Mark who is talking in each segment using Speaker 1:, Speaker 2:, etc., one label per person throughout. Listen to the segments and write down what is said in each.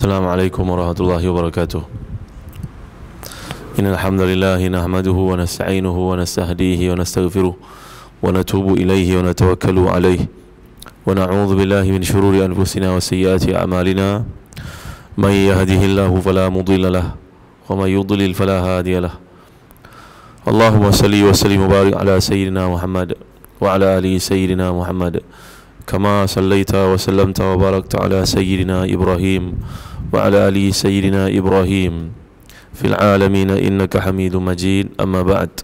Speaker 1: السلام عليكم ورحمة الله وبركاته. إن الحمد لله نحمده ونستعينه ونستهديه ونستغفره ونتوب إليه ونتوكل عليه ونعوذ بالله من شرور أنفسنا وسيئات أعمالنا من يهده الله فلا مضل له ومن يضلل فلا هادي له. اللهم صل وسلم وبارك على سيدنا محمد وعلى آله سيدنا محمد كما صليت وسلمت وباركت على سيدنا إبراهيم وعلى آله سيدنا إبراهيم في العالمين إنك حميد مجيد. أما بعد,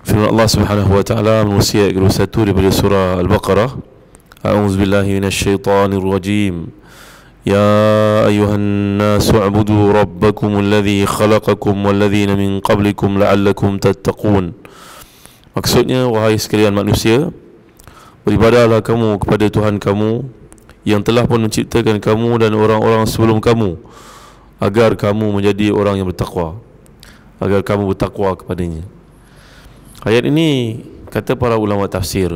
Speaker 1: firman Allah Subhanahu wa taala manusia ayat 1 daripada surah Al-Baqarah. A'udzu billahi minasyaitonir rajim. Ya ayuhan nasu u'budu rabbakum alladhi khalaqakum walladzina min qablikum la'allakum tattaqun. Maksudnya, wahai sekalian manusia, beribadahlah kamu kepada Tuhan kamu yang telah pun menciptakan kamu dan orang-orang sebelum kamu, agar kamu menjadi orang yang bertakwa, agar kamu bertakwa kepadanya. Ayat ini, kata para ulama tafsir,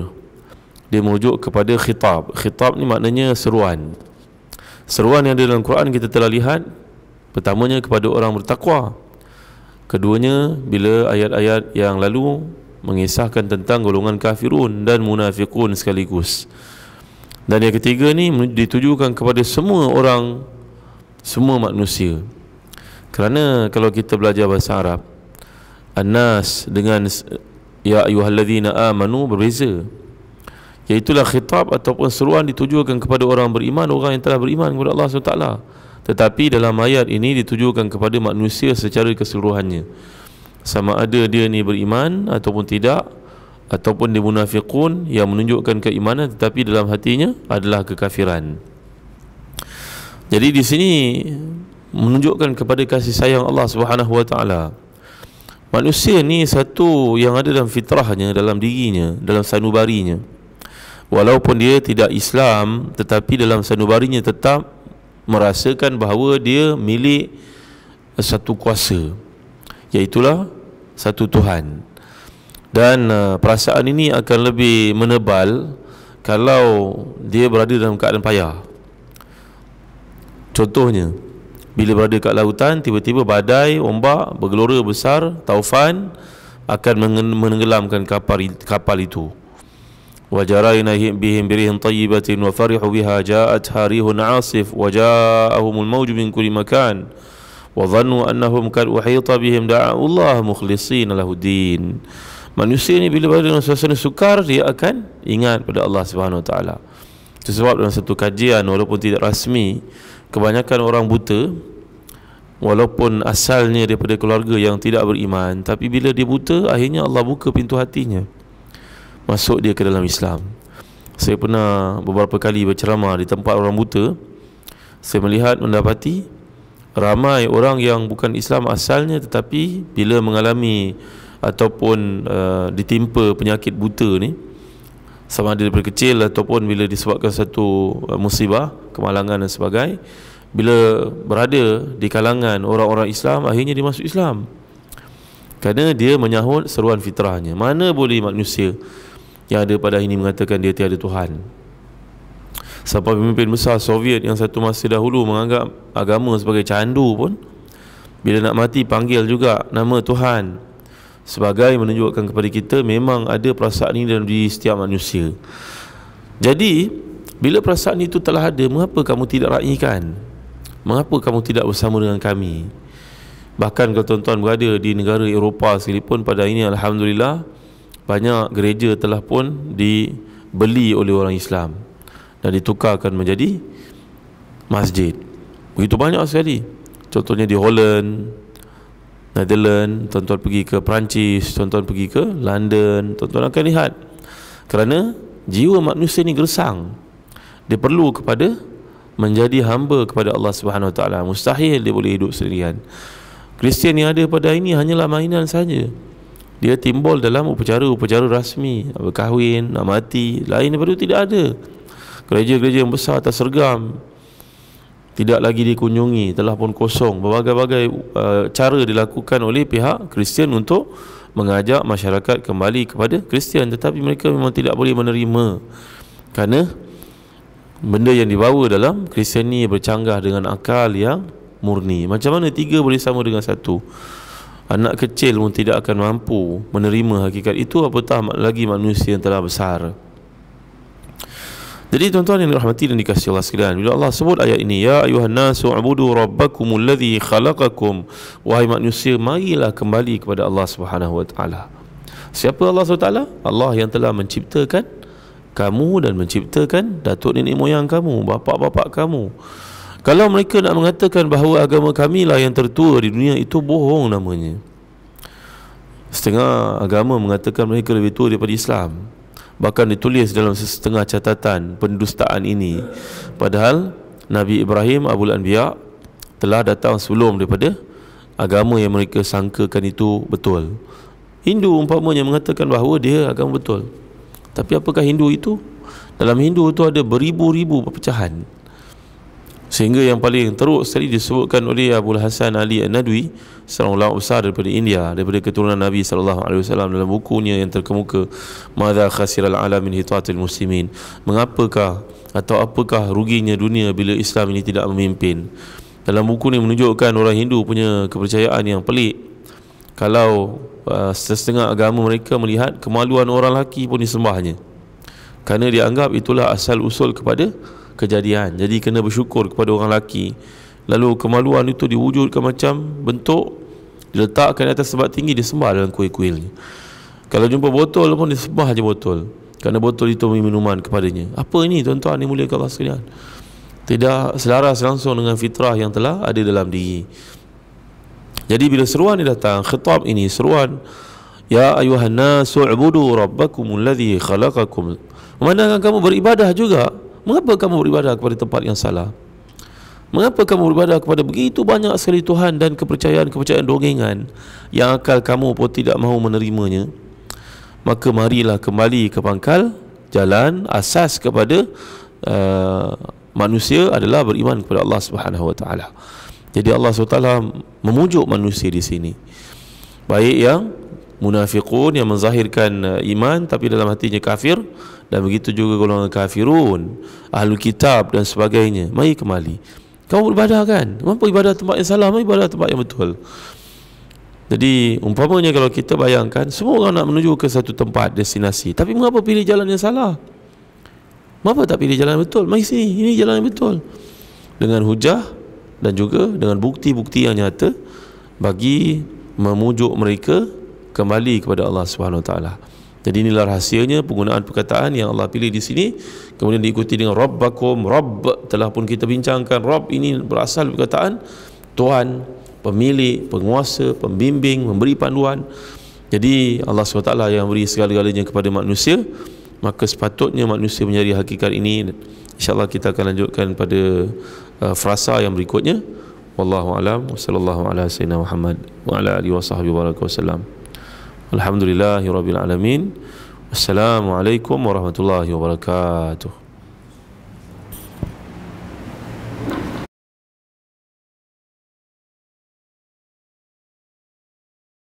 Speaker 1: dia merujuk kepada khitab. Khitab ni maknanya seruan. Seruan yang ada dalam Quran kita telah lihat, pertamanya kepada orang bertakwa, keduanya bila ayat-ayat yang lalu mengisahkan tentang golongan kafirun dan munafiqun sekaligus. Dan yang ketiga ni ditujukan kepada semua orang, semua manusia. Kerana kalau kita belajar bahasa Arab, An-Nas dengan Ya ayyuhalladzina amanu berbeza. Iaitulah khitab ataupun seruan ditujukan kepada orang beriman, orang yang telah beriman kepada Allah SWT. Tetapi dalam ayat ini ditujukan kepada manusia secara keseluruhannya, sama ada dia ni beriman ataupun tidak, ataupun dia munafiqun yang menunjukkan keimanan tetapi dalam hatinya adalah kekafiran. Jadi di sini menunjukkan kepada kasih sayang Allah Subhanahu wa taala. Manusia ni satu yang ada dalam fitrahnya, dalam dirinya, dalam sanubarinya. Walaupun dia tidak Islam, tetapi dalam sanubarinya tetap merasakan bahawa dia milik satu kuasa, iaitulah satu Tuhan. Dan perasaan ini akan lebih menebal kalau dia berada dalam keadaan payah. Contohnya, bila berada kat lautan, tiba-tiba badai, ombak bergelora besar, taufan akan menenggelamkan kapal itu. وَجَرَيْنَا بِهِمْ بِرِيحٍ طَيِّبَةٍ وَفَرِحُوا بِهَا جَاءَتْهَا رِيحٌ عَاصِفٌ وَجَاءَهُمُ الْمَوْجُ مِنْ كُلِّ مَكَانٍ وَظَنُّوا أَنَّهُمْ قَدْ أُحِيطَ بِهِمْ دَعَوُا اللَّهَ مُخْلِصِينَ لَهُ الدِّينَ. Manusia ni bila berada dalam suasana sukar, dia akan ingat pada Allah Subhanahu wa taala. Itu sebab dalam satu kajian, walaupun tidak rasmi, kebanyakan orang buta, walaupun asalnya daripada keluarga yang tidak beriman, tapi bila dia buta, akhirnya Allah buka pintu hatinya, masuk dia ke dalam Islam. Saya pernah beberapa kali berceramah di tempat orang buta. Saya mendapati ramai orang yang bukan Islam asalnya, tetapi bila mengalami ataupun ditimpa penyakit buta ni, sama ada daripada kecil ataupun bila disebabkan satu musibah, kemalangan dan sebagainya, bila berada di kalangan orang-orang Islam, akhirnya dia masuk Islam kerana dia menyahut seruan fitrahnya. Mana boleh manusia yang ada pada ini mengatakan dia tiada Tuhan. Sampai pemimpin besar Soviet yang satu masa dahulu menganggap agama sebagai candu pun, bila nak mati panggil juga nama Tuhan, sebagai menunjukkan kepada kita memang ada perasaan ini dalam diri setiap manusia. Jadi bila perasaan itu telah ada, mengapa kamu tidak raikan? Mengapa kamu tidak bersama dengan kami? Bahkan kalau tuan-tuan berada di negara Eropah sekalipun, pada ini alhamdulillah banyak gereja telah pun dibeli oleh orang Islam dan ditukarkan menjadi masjid. Begitu banyak sekali. Contohnya di Holland, Netherlands, tuan-tuan pergi ke Perancis, tuan-tuan pergi ke London, tuan-tuan akan lihat. Kerana jiwa manusia ni gersang, dia perlu kepada menjadi hamba kepada Allah Subhanahu wa taala. Mustahil dia boleh hidup sendirian. Kristian yang ada pada ini hanyalah mainan saja. Dia timbul dalam upacara-upacara rasmi, berkahwin, nak mati, lain daripada itu tidak ada. Gereja-gereja yang besar tersergam, tidak lagi dikunjungi, telah pun kosong. Berbagai-bagai cara dilakukan oleh pihak Kristian untuk mengajak masyarakat kembali kepada Kristian, tetapi mereka memang tidak boleh menerima, kerana benda yang dibawa dalam Kristiani bercanggah dengan akal yang murni. Macam mana tiga boleh sama dengan satu? Anak kecil pun tidak akan mampu menerima hakikat itu, apatah lagi manusia yang telah besar. Jadi tuan-tuan yang dirahmati dan dikasihi Allah sekalian, bila Allah sebut ayat ini, ya ayuhan nasu ubudu rabbakumul ladzi khalaqakum, wahai manusia, marilah kembali kepada Allah Subhanahu wa taala. Siapa Allah Subhanahu wa taala? Allah yang telah menciptakan kamu dan menciptakan datuk nenek moyang kamu, bapak-bapak kamu. Kalau mereka nak mengatakan bahawa agama kami lah yang tertua di dunia, itu bohong namanya. Setengah agama mengatakan mereka lebih tua daripada Islam. Bahkan ditulis dalam setengah catatan pendustaan ini. Padahal Nabi Ibrahim Abul Anbiya telah datang sebelum daripada agama yang mereka sangkakan itu betul. Hindu umpamanya mengatakan bahawa dia agama betul. Tapi apakah Hindu itu? Dalam Hindu itu ada beribu-ribu perpecahan. Sehingga yang paling teruk sekali disebutkan oleh Abul Hasan Ali An-Nadwi, seorang ulama besar daripada India, daripada keturunan Nabi SAW, dalam bukunya yang terkemuka, Madza khasiral alam min hitatil muslimin, mengapakah atau apakah ruginya dunia bila Islam ini tidak memimpin. Dalam buku ini menunjukkan orang Hindu punya kepercayaan yang pelik. Kalau setengah agama mereka melihat kemaluan orang lelaki pun disembahnya, kerana dianggap itulah asal usul kepada kejadian. Jadi kena bersyukur kepada orang lelaki. Lalu kemaluan itu diwujudkan macam bentuk, diletakkan di atas tempat tinggi, disembah dalam kuil-kuilnya. Kalau jumpa botol pun disembah je botol, kerana botol itu minuman kepadanya. Apa ini tuan-tuan yang mulia Allah sekalian? Tidak selaras langsung dengan fitrah yang telah ada dalam diri. Jadi bila seruan ini datang, khitab ini, seruan ya ayuhan nasu ubudu rabbakumul ladzi khalaqakum, memandangkan kamu beribadah juga. Mengapa kamu beribadah kepada tempat yang salah? Mengapa kamu beribadah kepada begitu banyak sekali Tuhan dan kepercayaan-kepercayaan dongengan yang akal kamu pun tidak mahu menerimanya? Maka marilah kembali ke pangkal jalan. Asas kepada manusia adalah beriman kepada Allah Subhanahu wa taala. Jadi Allah SWT memujuk manusia di sini, baik yang munafiqun yang menzahirkan iman tapi dalam hatinya kafir, dan begitu juga golongan kafirun, ahlul kitab dan sebagainya. Mari kembali. Kamu beribadah kan? Mengapa ibadah tempat yang salah? Mari ibadah tempat yang betul. Jadi umpamanya kalau kita bayangkan semua orang nak menuju ke satu tempat destinasi, tapi mengapa pilih jalan yang salah? Mengapa tak pilih jalan yang betul? Mari sini, ini jalan yang betul, dengan hujah dan juga dengan bukti-bukti yang nyata bagi memujuk mereka kembali kepada Allah Subhanahu Wa Taala. Jadi inilah rahsianya penggunaan perkataan yang Allah pilih di sini, kemudian diikuti dengan Rabbakum. Rabb telah pun kita bincangkan. Rabb ini berasal dari perkataan Tuhan, pemilik, penguasa, pembimbing, memberi panduan. Jadi Allah SWT yang beri segala-galanya kepada manusia, maka sepatutnya manusia mencari hakikat ini. InsyaAllah kita akan lanjutkan pada frasa yang berikutnya. Wallahu a'lam. Wassallallahu ala sayyidina Muhammad wa ala alihi wa sahbihi wa sallam. Alhamdulillahirabbil alamin. Wassalamualaikum warahmatullahi wabarakatuh.